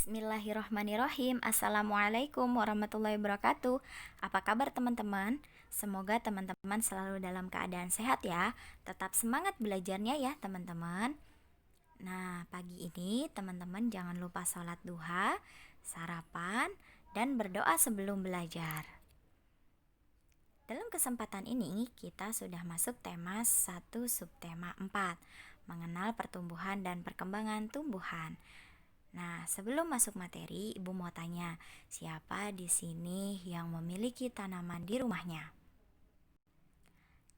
Bismillahirrahmanirrahim. Assalamualaikum warahmatullahi wabarakatuh. Apa kabar teman-teman? Semoga teman-teman selalu dalam keadaan sehat ya. Tetap semangat belajarnya ya teman-teman. Nah, pagi ini teman-teman jangan lupa sholat duha, sarapan, dan berdoa sebelum belajar. Dalam kesempatan ini kita sudah masuk tema 1 subtema 4, mengenal pertumbuhan dan perkembangan tumbuhan. Nah, sebelum masuk materi, Ibu mau tanya, siapa di sini yang memiliki tanaman di rumahnya?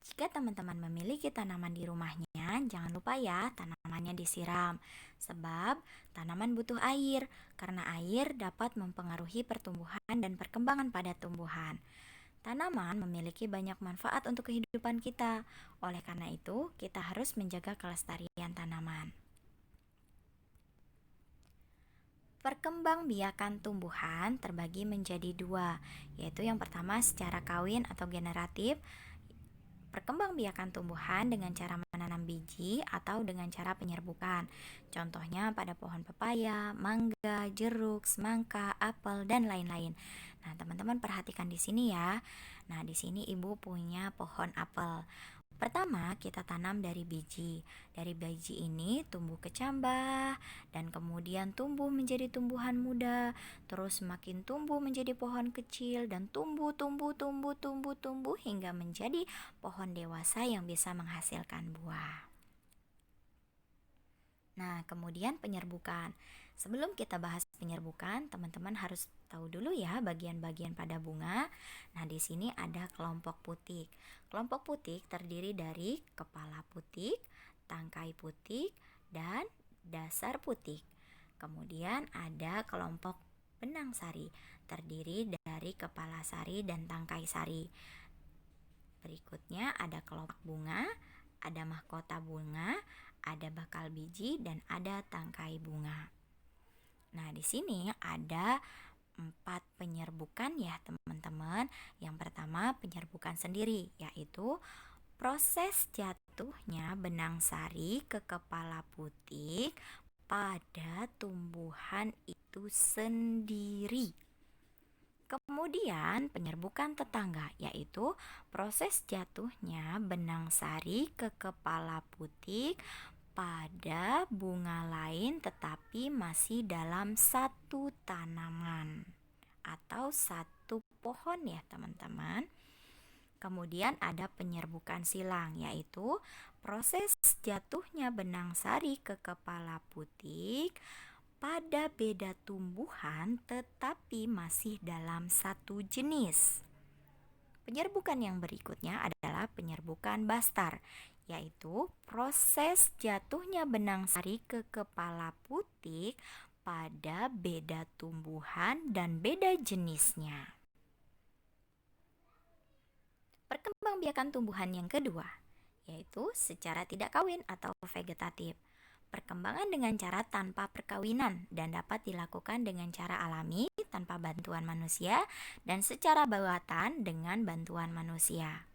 Jika teman-teman memiliki tanaman di rumahnya, jangan lupa ya tanamannya disiram. Sebab tanaman butuh air, karena air dapat mempengaruhi pertumbuhan dan perkembangan pada tumbuhan. Tanaman memiliki banyak manfaat untuk kehidupan kita. Oleh karena itu, kita harus menjaga kelestarian tanaman. Perkembangbiakan tumbuhan terbagi menjadi dua, yaitu yang pertama secara kawin atau generatif. Perkembangbiakan tumbuhan dengan cara menanam biji atau dengan cara penyerbukan. Contohnya pada pohon pepaya, mangga, jeruk, semangka, apel, dan lain-lain. Nah, teman-teman perhatikan di sini ya. Nah, di sini Ibu punya pohon apel. Pertama, kita tanam dari biji. Dari biji ini tumbuh kecambah dan kemudian tumbuh menjadi tumbuhan muda, terus semakin tumbuh menjadi pohon kecil dan tumbuh hingga menjadi pohon dewasa yang bisa menghasilkan buah. Nah, kemudian penyerbukan. Sebelum kita bahas penyerbukan, teman-teman harus tahu dulu ya bagian-bagian pada bunga. Nah, di sini ada kelompok putik. Kelompok putik terdiri dari kepala putik, tangkai putik, dan dasar putik. Kemudian ada kelompok benang sari, terdiri dari kepala sari dan tangkai sari. Berikutnya ada kelompok bunga, ada mahkota bunga, ada bakal biji, dan ada tangkai bunga. Nah, di sini ada 4 penyerbukan ya teman-teman. Yang pertama penyerbukan sendiri, yaitu proses jatuhnya benang sari ke kepala putik pada tumbuhan itu sendiri. Kemudian penyerbukan tetangga, yaitu proses jatuhnya benang sari ke kepala putik pada bunga lain tetapi masih dalam satu tanaman atau satu pohon ya teman-teman. Kemudian ada penyerbukan silang, yaitu proses jatuhnya benang sari ke kepala putik pada beda tumbuhan tetapi masih dalam satu jenis. Penyerbukan yang berikutnya adalah penyerbukan bastar, yaitu proses jatuhnya benang sari ke kepala putik pada beda tumbuhan dan beda jenisnya. Perkembangbiakan tumbuhan yang kedua, yaitu secara tidak kawin atau vegetatif. Perkembangan dengan cara tanpa perkawinan dan dapat dilakukan dengan cara alami tanpa bantuan manusia dan secara buatan dengan bantuan manusia.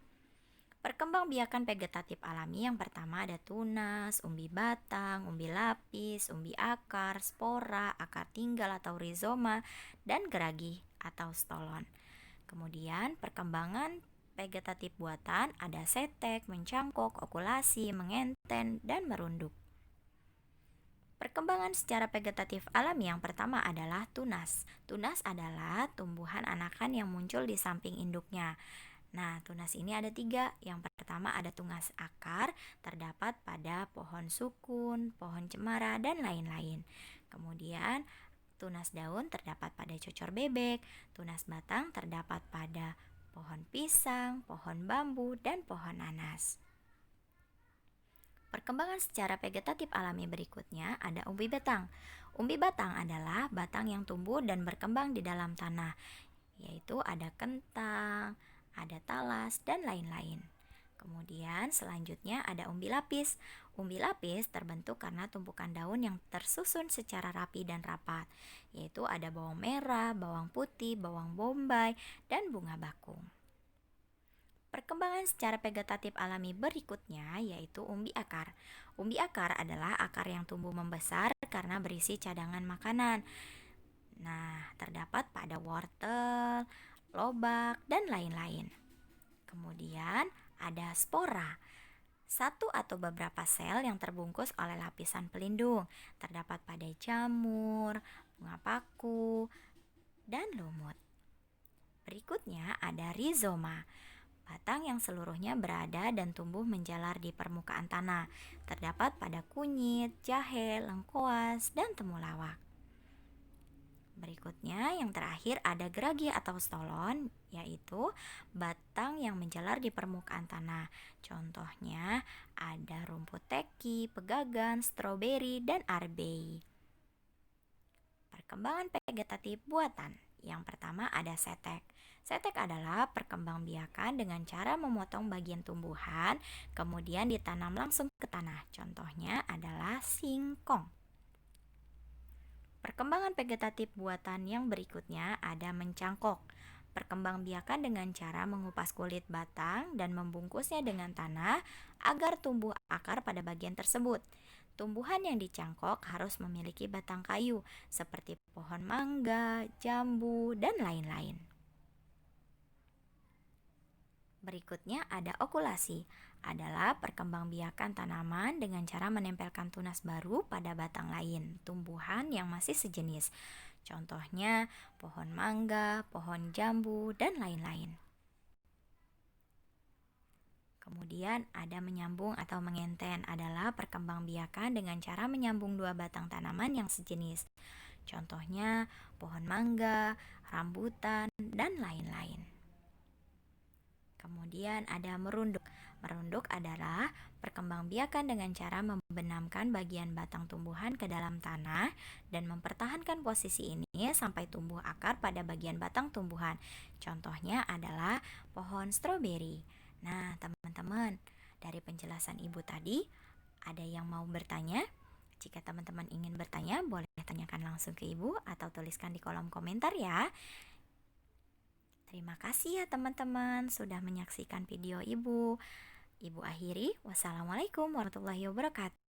Perkembangbiakan vegetatif alami yang pertama ada tunas, umbi batang, umbi lapis, umbi akar, spora, akar tinggal atau rizoma, dan geragi atau stolon. Kemudian perkembangan vegetatif buatan ada setek, mencangkok, okulasi, mengenten, dan merunduk. Perkembangan secara vegetatif alami yang pertama adalah tunas. Tunas adalah tumbuhan anakan yang muncul di samping induknya. Nah, tunas ini ada 3. Yang pertama ada tunas akar, terdapat pada pohon sukun, pohon cemara, dan lain-lain. Kemudian tunas daun terdapat pada cocor bebek, tunas batang terdapat pada pohon pisang, pohon bambu, dan pohon nanas. Perkembangan secara vegetatif alami berikutnya ada umbi batang. Umbi batang adalah batang yang tumbuh dan berkembang di dalam tanah, yaitu ada kentang, ada talas, dan lain-lain. Kemudian selanjutnya ada umbi lapis. Umbi lapis terbentuk karena tumpukan daun yang tersusun secara rapi dan rapat, yaitu ada bawang merah, bawang putih, bawang bombay, dan bunga bakung. Perkembangan secara vegetatif alami berikutnya yaitu umbi akar. Umbi akar adalah akar yang tumbuh membesar karena berisi cadangan makanan. Nah, terdapat pada wortel, lobak, dan lain-lain. Kemudian ada spora, satu atau beberapa sel yang terbungkus oleh lapisan pelindung. Terdapat pada jamur, bunga paku, dan lumut. Berikutnya ada rizoma, batang yang seluruhnya berada dan tumbuh menjalar di permukaan tanah. Terdapat pada kunyit, jahe, lengkoas, dan temulawak. Berikutnya yang terakhir ada geragi atau stolon, yaitu batang yang menjalar di permukaan tanah. Contohnya ada rumput teki, pegagan, stroberi, dan arbei. Perkembangan vegetatif buatan. Yang pertama ada setek. Setek adalah perkembangbiakan dengan cara memotong bagian tumbuhan, kemudian ditanam langsung ke tanah. Contohnya adalah singkong. Perkembangan vegetatif buatan yang berikutnya ada mencangkok. Perkembangbiakan dengan cara mengupas kulit batang dan membungkusnya dengan tanah agar tumbuh akar pada bagian tersebut. Tumbuhan yang dicangkok harus memiliki batang kayu seperti pohon mangga, jambu, dan lain-lain. Berikutnya ada okulasi, adalah perkembangbiakan tanaman dengan cara menempelkan tunas baru pada batang lain, tumbuhan yang masih sejenis. Contohnya pohon mangga, pohon jambu, dan lain-lain. Kemudian ada menyambung atau mengenten, adalah perkembangbiakan dengan cara menyambung dua batang tanaman yang sejenis. Contohnya pohon mangga, rambutan, dan lain-lain. Kemudian ada merunduk. Merunduk adalah perkembangbiakan dengan cara membenamkan bagian batang tumbuhan ke dalam tanah dan mempertahankan posisi ini sampai tumbuh akar pada bagian batang tumbuhan. Contohnya adalah pohon stroberi. Nah, teman-teman, dari penjelasan Ibu tadi, ada yang mau bertanya? Jika teman-teman ingin bertanya, boleh tanyakan langsung ke Ibu atau tuliskan di kolom komentar ya. Terima kasih ya teman-teman sudah menyaksikan video Ibu. Ibu akhiri, wassalamualaikum warahmatullahi wabarakatuh.